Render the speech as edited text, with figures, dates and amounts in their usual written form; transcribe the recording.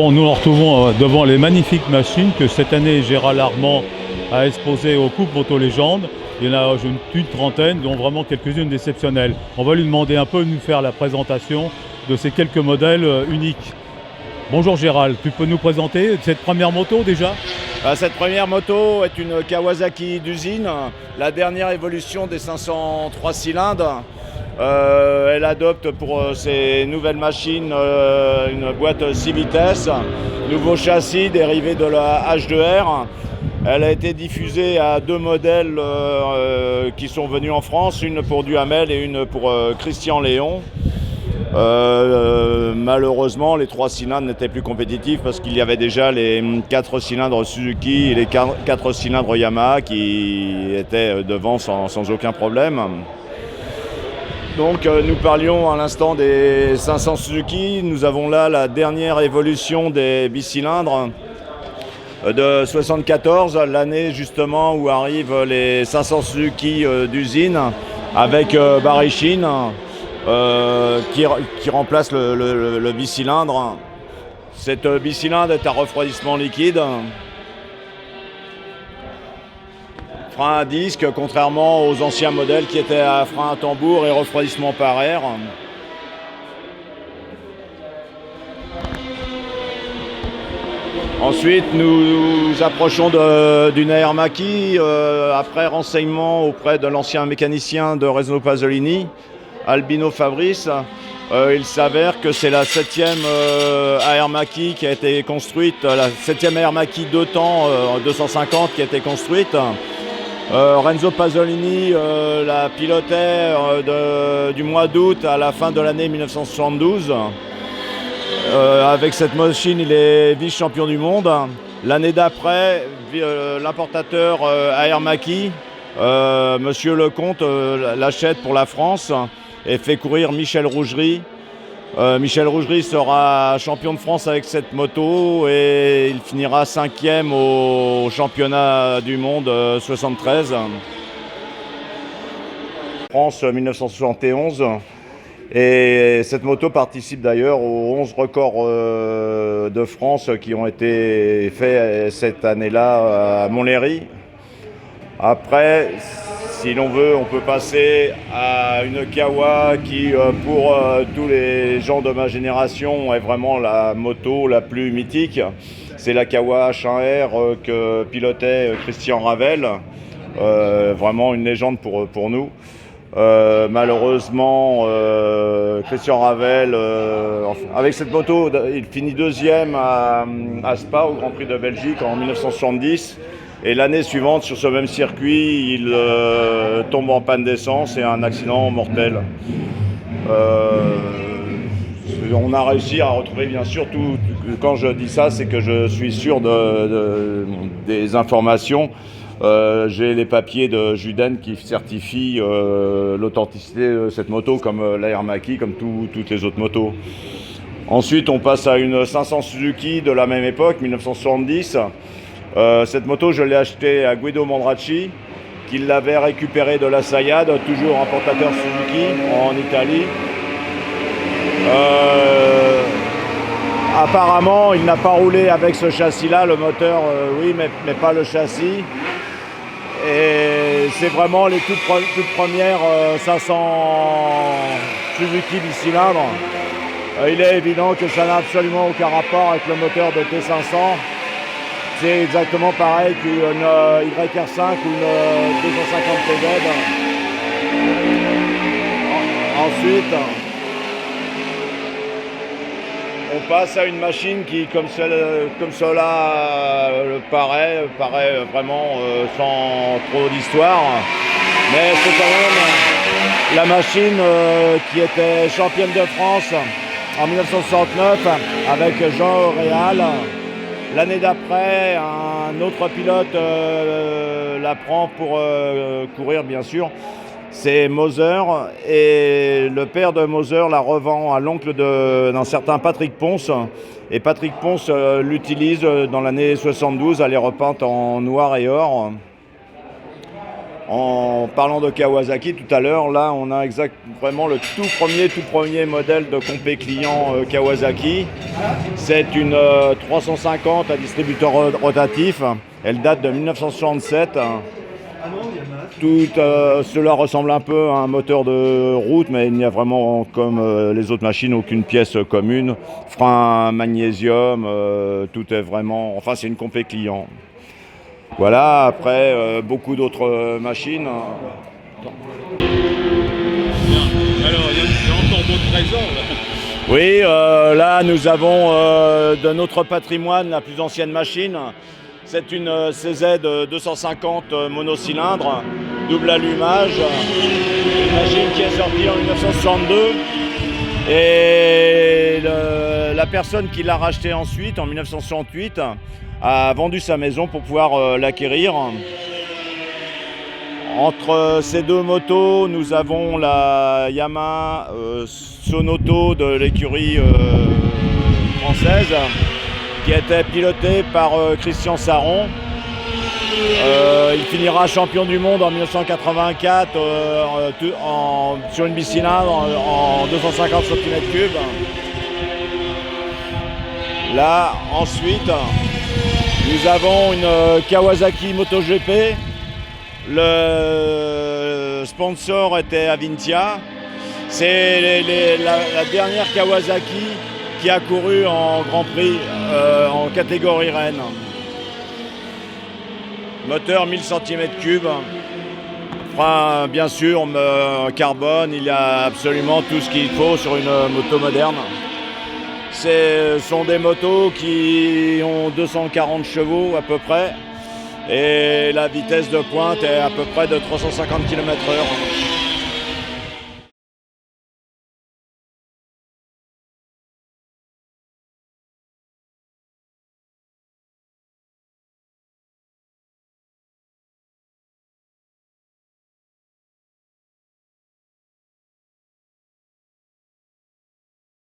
Bon, nous nous retrouvons devant les magnifiques machines que cette année Gérald Armand a exposées aux Coupes Moto Légende. Il y en a une trentaine, dont vraiment quelques-unes d'exceptionnelles. On va lui demander un peu de nous faire la présentation de ces quelques modèles uniques. Bonjour Gérald, tu peux nous présenter cette première moto déjà ? Cette première moto est une Kawasaki d'usine, la dernière évolution des 503 cylindres. Elle adopte pour ses nouvelles machines une boîte 6 vitesses, nouveau châssis dérivé de la H2R. Elle a été diffusée à deux modèles qui sont venus en France, une pour Duhamel et une pour Christian Léon. Malheureusement, les 3 cylindres n'étaient plus compétitifs parce qu'il y avait déjà les 4 cylindres Suzuki et les 4 cylindres Yamaha qui étaient devant sans aucun problème. Donc nous parlions à l'instant des 500 Suzuki. Nous avons là la dernière évolution des bicylindres de 74, l'année justement où arrivent les 500 Suzuki d'usine avec Barishin qui remplace le bicylindre. Cette bicylindre est à refroidissement liquide. Frein à disque, contrairement aux anciens modèles qui étaient à frein à tambour et refroidissement par air. Ensuite, nous approchons d'une Air Macchi, après renseignement auprès de l'ancien mécanicien de Renzo Pasolini, Albino Fabrice. Il s'avère que c'est la 7e Air Macchi qui a été construite, la 7e Air Macchi 2 temps 250 qui a été construite. Renzo Pasolini la pilotait du mois d'août à la fin de l'année 1972. Avec cette machine, il est vice-champion du monde. L'année d'après, l'importateur Air Macchi, Monsieur Lecomte, l'achète pour la France et fait courir Michel Rougerie. Michel Rougerie sera champion de France avec cette moto et il finira 5e au championnat du monde 73. France 1971. Et cette moto participe d'ailleurs aux 11 records de France qui ont été faits cette année-là à Montlhéry. Après, si l'on veut, on peut passer à une Kawa qui, pour tous les gens de ma génération, est vraiment la moto la plus mythique. C'est la Kawa H1R que pilotait Christian Ravel, vraiment une légende pour nous. Malheureusement, Christian Ravel, avec cette moto, il finit 2e à Spa au Grand Prix de Belgique en 1970. Et l'année suivante, sur ce même circuit, il tombe en panne d'essence et a un accident mortel. On a réussi à retrouver, bien sûr, tout. Quand je dis ça, c'est que je suis sûr des informations. J'ai les papiers de Juden qui certifient l'authenticité de cette moto, comme la Air Macchi, comme toutes les autres motos. Ensuite, on passe à une 500 Suzuki de la même époque, 1970. Cette moto, je l'ai achetée à Guido Mondracci, qui l'avait récupérée de la Sayad, toujours importateur Suzuki en Italie. Apparemment, il n'a pas roulé avec ce châssis-là, le moteur, oui, mais pas le châssis. Et c'est vraiment les toutes premières 500 Suzuki bicylindres. Il est évident que ça n'a absolument aucun rapport avec le moteur de T500. C'est exactement pareil qu'une YR5 ou une 250 TZ. Ensuite, on passe à une machine qui, comme cela paraît vraiment sans trop d'histoire. Mais c'est quand même la machine qui était championne de France en 1969 avec Jean Réal. L'année d'après, un autre pilote la prend pour courir, bien sûr. C'est Moser, et le père de Moser la revend à l'oncle d'un certain Patrick Ponce. Et Patrick Ponce l'utilise dans l'année 72, elle est repeinte en noir et or. En parlant de Kawasaki tout à l'heure, là on a vraiment le tout premier modèle de compé client Kawasaki. C'est une 350 à distributeur rotatif. Elle date de 1967. Tout cela ressemble un peu à un moteur de route, mais il n'y a vraiment, comme les autres machines, aucune pièce commune. Frein magnésium, tout est vraiment... Enfin, c'est une compé client. Voilà, après, beaucoup d'autres machines. Bien. Alors, il y a encore d'autres trésors là. Oui, là, nous avons de notre patrimoine la plus ancienne machine. C'est une CZ 250 monocylindre, double allumage, une machine qui est sortie en 1962. Et la personne qui l'a rachetée ensuite, en 1968, a vendu sa maison pour pouvoir l'acquérir. Entre ces deux motos, nous avons la Yamaha Sonoto de l'écurie française, qui était piloté par Christian Saron. Il finira champion du monde en 1984 sur une bicylindre en 250 cm3. Là, ensuite, nous avons une Kawasaki MotoGP. Le sponsor était Avintia. C'est la dernière Kawasaki qui a couru en Grand Prix en catégorie Rennes. Moteur 1000 cm3, frein bien sûr carbone, il y a absolument tout ce qu'il faut sur une moto moderne. Ce sont des motos qui ont 240 chevaux à peu près et la vitesse de pointe est à peu près de 350 km/h.